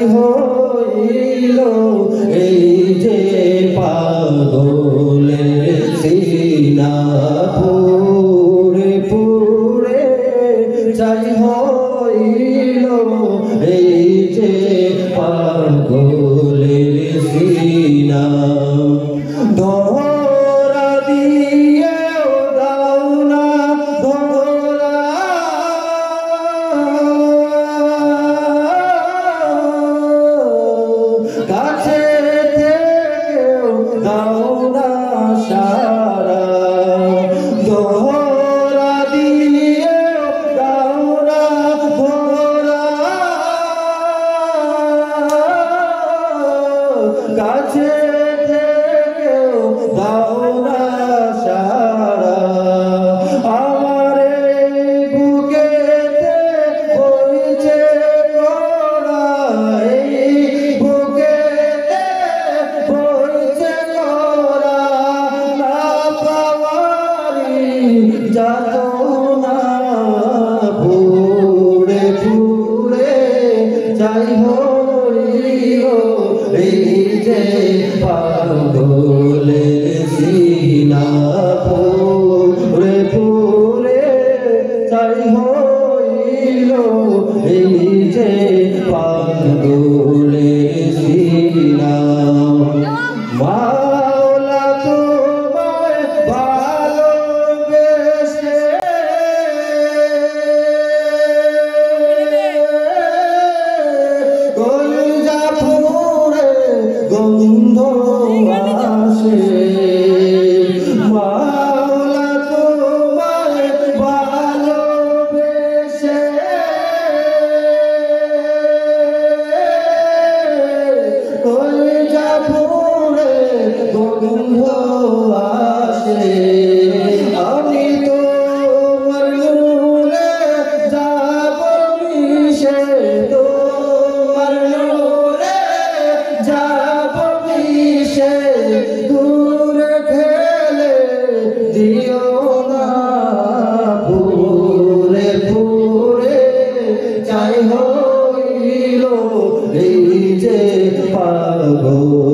চাই হইল এই যে পাগলের সিনা পুরে পুরে চাই হইল এই যে পাগলের সিনা ধরা দিয়ে দাও না ধরা কাছে থেকেও দাও না সারা ধরা দিয়ে দাও না ধরা কাছে থেকেও দাও না সারা আমারে বুকেতে বইছে করা এই বুকেতে বইছে করা না পাওয়ারি যাতনা পুরে পুরে চাই হইল এই যে পাগলের সিনা পুরে পুরে চাই হইল এই যে পাগলের সিনা মাওলা তোমায় ভালোবেসে কলিজা পুরে গন্ধ আসে মাওলা তোমায় ভালোবেসে কলিজা পুরে গন্ধ আসে আমি তোমার নূরে যাব মিশে তোমার নূরে যাব মিশে দূরে ঠেলে দিও না পুরে পুরে চাই হইল এই যে পাগল